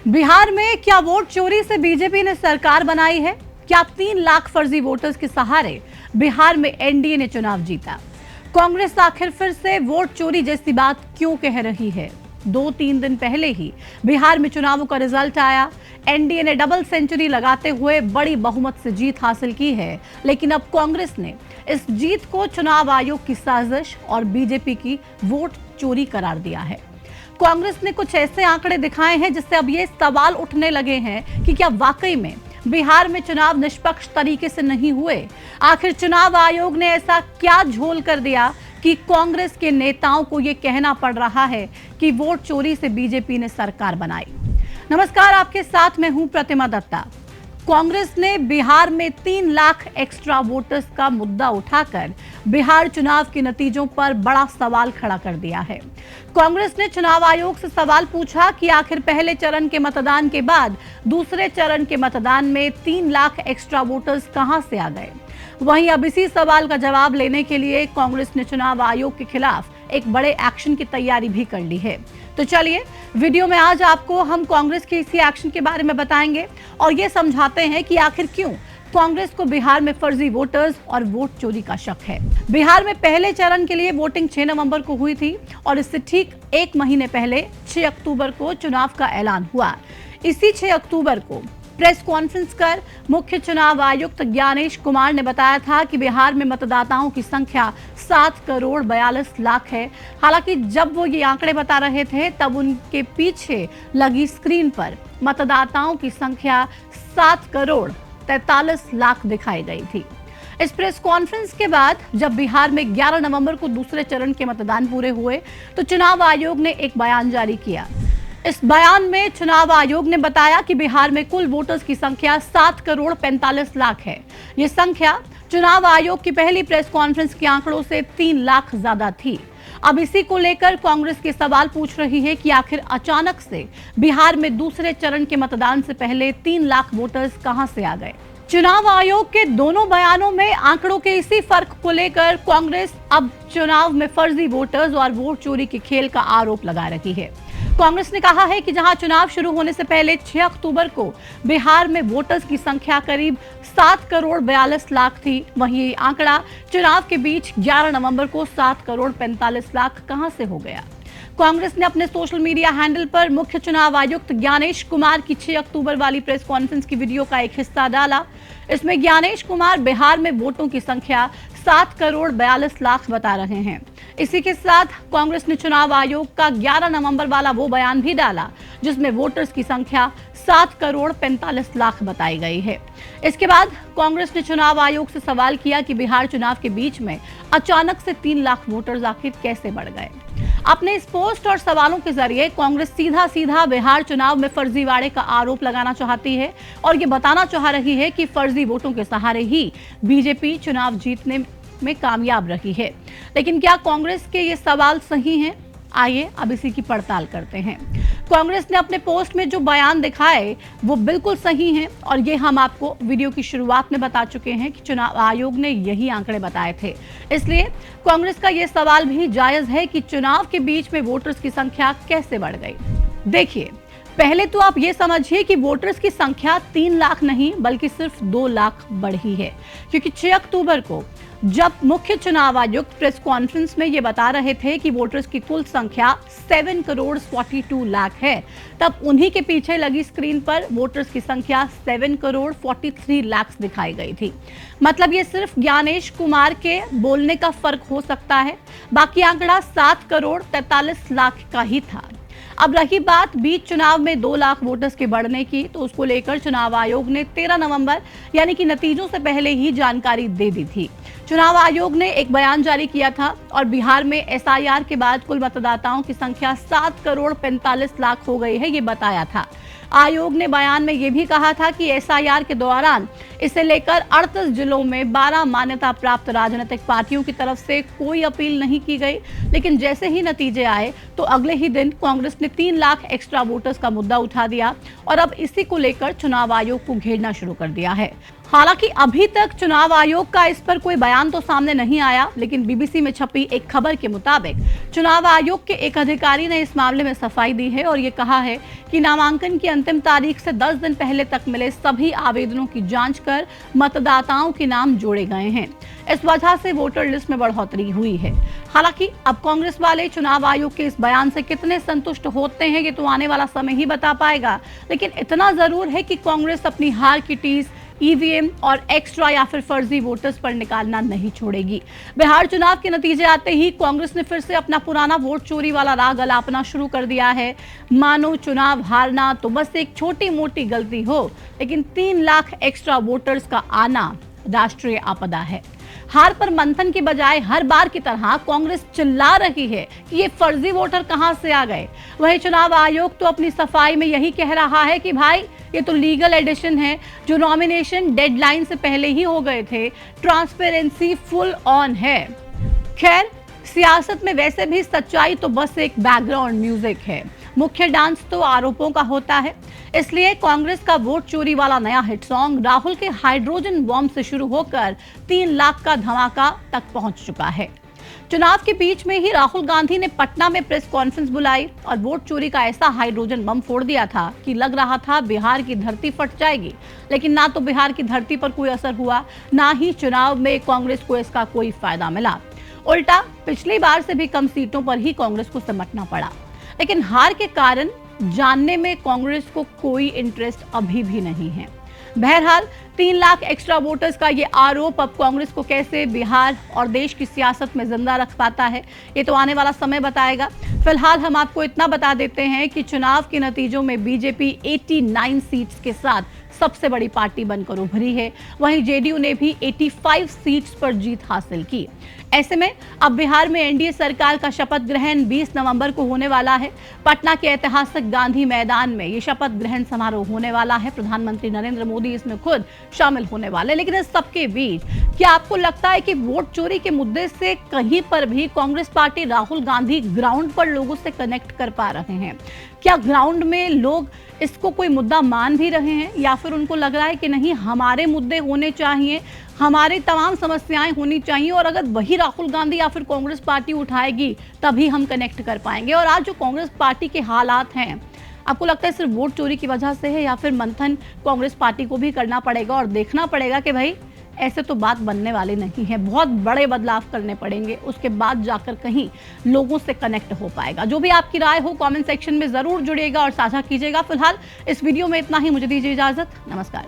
बिहार में क्या वोट चोरी से बीजेपी ने सरकार बनाई है? क्या 3 लाख फर्जी वोटर्स के सहारे बिहार में एनडीए ने चुनाव जीता? कांग्रेस आखिर फिर से वोट चोरी जैसी बात क्यों कह रही है? 2-3 दिन पहले ही बिहार में चुनावों का रिजल्ट आया। एनडीए ने डबल सेंचुरी लगाते हुए बड़ी बहुमत से जीत हासिल की है, लेकिन अब कांग्रेस ने इस जीत को चुनाव आयोग की साजिश और बीजेपी की वोट चोरी करार दिया है। कांग्रेस ने कुछ ऐसे आंकड़े दिखाए हैं जिससे अब ये सवाल उठने लगे हैं कि क्या वाकई में बिहार में चुनाव निष्पक्ष तरीके से नहीं हुए? आखिर चुनाव आयोग ने ऐसा क्या झोल कर दिया कि कांग्रेस के नेताओं को ये कहना पड़ रहा है कि वोट चोरी से बीजेपी ने सरकार बनाई? नमस्कार, आपके साथ मैं हूं प्रतिमा दत्ता। कांग्रेस ने बिहार में 3 लाख एक्स्ट्रा वोटर्स का मुद्दा उठाकर बिहार चुनाव के नतीजों पर बड़ा सवाल खड़ा कर दिया है। कांग्रेस ने चुनाव आयोग से सवाल पूछा कि आखिर पहले चरण के मतदान के बाद दूसरे चरण के मतदान में 3 लाख एक्स्ट्रा वोटर्स कहां से आ गए। वहीं अब इसी सवाल का जवाब लेने के लिए कांग्रेस ने चुनाव आयोग के खिलाफ एक बड़े एक्शन की तैयारी भी कर ली है। तो चलिए वीडियो में आज आपको हम कांग्रेस के इसी एक्शन के बारे में बताएंगे और ये समझाते हैं कि आखिर क्यों कांग्रेस को बिहार में फर्जी वोटर्स और वोट चोरी का शक है। बिहार में पहले चरण के लिए वोटिंग 6 नवंबर को हुई थी और इससे ठीक 1 महीने पहले 6 अक्टूबर को चुनाव का ऐलान हुआ। इसी 6 अक्टूबर को प्रेस कॉन्फ्रेंस कर मुख्य चुनाव आयुक्त ज्ञानेश कुमार ने बताया था कि बिहार में मतदाताओं की संख्या 7 करोड़ 42 लाख है। हालांकि जब वो ये आंकड़े बता रहे थे तब उनके पीछे लगी स्क्रीन पर मतदाताओं की संख्या 7 करोड़ 43 लाख दिखाई गई थी। इस प्रेस कॉन्फ्रेंस के बाद जब बिहार में 11 नवंबर को दूसरे चरण के मतदान पूरे हुए तो चुनाव आयोग ने एक बयान जारी किया। इस बयान में चुनाव आयोग ने बताया कि बिहार में कुल वोटर्स की संख्या 7 करोड़ 45 लाख है। ये संख्या चुनाव आयोग की पहली प्रेस कॉन्फ्रेंस के आंकड़ों से 3 लाख ज्यादा थी। अब इसी को लेकर कांग्रेस के सवाल पूछ रही है कि आखिर अचानक से बिहार में दूसरे चरण के मतदान से पहले 3 लाख वोटर्स कहां से आ गए। चुनाव आयोग के दोनों बयानों में आंकड़ों के इसी फर्क को लेकर कांग्रेस अब चुनाव में फर्जी वोटर्स और वोट चोरी के खेल का आरोप लगा रही है। कांग्रेस ने कहा है कि जहां चुनाव शुरू होने से पहले 6 अक्टूबर को बिहार में वोटर्स की संख्या करीब 7 करोड़ 42 लाख थी, वहीं ये आंकड़ा चुनाव के बीच 11 नवंबर को 7 करोड़ 45 लाख कहां से हो गया। कांग्रेस ने अपने सोशल मीडिया हैंडल पर मुख्य चुनाव आयुक्त ज्ञानेश कुमार की 6 अक्टूबर वाली प्रेस कॉन्फ्रेंस की वीडियो का एक हिस्सा डाला। इसमें ज्ञानेश कुमार बिहार में वोटों की संख्या 7 करोड़ 42 लाख बता रहे हैं। इसी के साथ कांग्रेस ने चुनाव आयोग का 11 नवंबर वाला वो बयान भी डाला जिसमें वोटर्स की संख्या 7 करोड़ 45 लाख बताई गई है। इसके बाद कांग्रेस ने चुनाव आयोग से सवाल किया कि बिहार चुनाव के बीच में अचानक से 3 लाख वोटर्स आखिर कैसे बढ़ गए। अपने इस पोस्ट और सवालों के जरिए कांग्रेस सीधा सीधा बिहार चुनाव में फर्जीवाड़े का आरोप लगाना चाहती है और ये बताना चाह रही है कि फर्जी वोटों के सहारे ही बीजेपी चुनाव जीतने में कामयाब रही है। लेकिन क्या कांग्रेस के ये सवाल सही हैं? आइए अब इसी की पड़ताल करते हैं। कांग्रेस ने अपने पोस्ट में जो बयान दिखाए वो बिल्कुल सही हैं और ये हम आपको वीडियो की शुरुआत में बता चुके हैं कि चुनाव आयोग ने यही आंकड़े बताए थे। इसलिए कांग्रेस का ये सवाल भी जायज है कि चुनाव के बीच में वोटर्स की संख्या कैसे बढ़ गई। देखिए, पहले तो आप ये समझिए कि वोटर्स की संख्या 3 लाख नहीं बल्कि सिर्फ 2 लाख बढ़ी है, क्योंकि 6 अक्टूबर को जब मुख्य चुनाव आयुक्त प्रेस कॉन्फ्रेंस में ये बता रहे थे कि वोटर्स की कुल संख्या 7 करोड़ 42 लाख है, तब उन्हीं के पीछे लगी स्क्रीन पर वोटर्स की संख्या 7 करोड़ 43 लाख दिखाई गई थी। मतलब ये सिर्फ ज्ञानेश कुमार के बोलने का फर्क हो सकता है, बाकी आंकड़ा 7 करोड़ 43 लाख का ही था। अब रही बात बीच चुनाव में 2 लाख वोटर्स के बढ़ने की, तो उसको लेकर चुनाव आयोग ने 13 नवंबर यानी कि नतीजों से पहले ही जानकारी दे दी थी। चुनाव आयोग ने एक बयान जारी किया था और बिहार में एसआईआर के बाद कुल मतदाताओं की संख्या 7 करोड़ 45 लाख हो गई है, ये बताया था। आयोग ने बयान में यह भी कहा था कि एसआईआर के दौरान इसे लेकर 38 जिलों में 12 मान्यता प्राप्त राजनीतिक पार्टियों की तरफ से कोई अपील नहीं की गई। लेकिन जैसे ही नतीजे आए तो अगले ही दिन कांग्रेस ने 3 लाख एक्स्ट्रा वोटर्स का मुद्दा उठा दिया और अब इसी को लेकर चुनाव आयोग को घेरना शुरू कर दिया है। हालांकि अभी तक चुनाव आयोग का इस पर कोई बयान तो सामने नहीं आया, लेकिन बीबीसी में छपी एक खबर के मुताबिक चुनाव आयोग के एक अधिकारी ने इस मामले में सफाई दी है और ये कहा है कि नामांकन की अंतिम तारीख से 10 दिन पहले तक मिले सभी आवेदनों की जांच कर मतदाताओं के नाम जोड़े गए हैं। इस वजह से वोटर लिस्ट में बढ़ोतरी हुई है। हालांकि अब कांग्रेस वाले चुनाव आयोग के इस बयान से कितने संतुष्ट होते हैं ये तो आने वाला समय ही बता पाएगा, लेकिन इतना जरूर है कि कांग्रेस अपनी हार की टीस ईवीएम और एक्स्ट्रा या फिर फर्जी वोटर्स पर निकालना नहीं छोड़ेगी। बिहार चुनाव के नतीजे आते ही कांग्रेस ने फिर से अपना पुराना वोट चोरी वाला राग अलापना शुरू कर दिया है। मानो चुनाव हारना तो बस एक छोटी मोटी गलती हो, लेकिन 3 लाख एक्स्ट्रा वोटर्स का आना राष्ट्रीय आपदा है। हार पर मंथन के बजाय हर बार की तरह कांग्रेस चिल्ला रही है कि ये फर्जी वोटर कहां से आ गए। वहीं चुनाव आयोग तो अपनी सफाई में यही कह रहा है कि भाई ये तो लीगल एडिशन है, जो नॉमिनेशन डेडलाइन से पहले ही हो गए थे। ट्रांसपेरेंसी फुल ऑन है। खैर, सियासत में वैसे भी सच्चाई तो बस एक बैकग्राउंड म्यूजिक है, मुख्य डांस तो आरोपों का होता है। इसलिए कांग्रेस का वोट चोरी वाला नया हिट सॉन्ग राहुल के हाइड्रोजन बॉम्ब से शुरू होकर 3 लाख का धमाका तक पहुंच चुका है। चुनाव के बीच में ही राहुल गांधी ने पटना में प्रेस कॉन्फ्रेंस बुलाई और वोट चोरी का ऐसा हाइड्रोजन बम फोड़ दिया था कि लग रहा था बिहार की धरती फट जाएगी। लेकिन ना तो बिहार की धरती पर कोई असर हुआ, ना ही चुनाव में कांग्रेस को इसका कोई फायदा मिला। उल्टा पिछली बार से भी कम सीटों पर ही कांग्रेस को सिमटना पड़ा। लेकिन हार के कारण जानने में कांग्रेस को कोई इंटरेस्ट अभी भी नहीं है। बहरहाल 3 लाख एक्स्ट्रा वोटर्स का ये आरोप अब कांग्रेस को कैसे बिहार और देश की सियासत में जिंदा रख पाता है, ये तो आने वाला समय बताएगा। फिलहाल हम आपको इतना बता देते हैं कि चुनाव के नतीजों में बीजेपी 89 सीट्स के साथ सबसे बड़ी पार्टी बनकर उभरी है। वहीं जेडीयू ने भी 85 सीट्स पर जीत हासिल की। ऐसे में अब बिहार में एनडीए सरकार का शपथ ग्रहण 20 नवंबर को होने वाला है। पटना के ऐतिहासिक गांधी मैदान में ये शपथ ग्रहण समारोह होने वाला है। प्रधानमंत्री नरेंद्र मोदी इसमें खुद शामिल होने वाले। लेकिन इस सबके बीच क्या आपको लगता है कि वोट चोरी के मुद्दे से कहीं पर भी कांग्रेस पार्टी राहुल गांधी ग्राउंड पर लोगों से कनेक्ट कर पा रहे हैं? क्या ग्राउंड में लोग इसको कोई मुद्दा मान भी रहे हैं, या फिर उनको लग रहा है कि नहीं, हमारे मुद्दे होने चाहिए, हमारी तमाम समस्याएं होनी चाहिए और अगर वही राहुल गांधी या फिर कांग्रेस पार्टी उठाएगी तभी हम कनेक्ट कर पाएंगे? और आज जो कांग्रेस पार्टी के हालात हैं, आपको लगता है सिर्फ वोट चोरी की वजह से है, या फिर मंथन कांग्रेस पार्टी को भी करना पड़ेगा और देखना पड़ेगा कि भाई ऐसे तो बात बनने वाली नहीं है, बहुत बड़े बदलाव करने पड़ेंगे, उसके बाद जाकर कहीं लोगों से कनेक्ट हो पाएगा? जो भी आपकी राय हो कमेंट सेक्शन में जरूर जुड़िएगा और साझा कीजिएगा। फिलहाल इस वीडियो में इतना ही, मुझे दीजिए इजाजत। नमस्कार।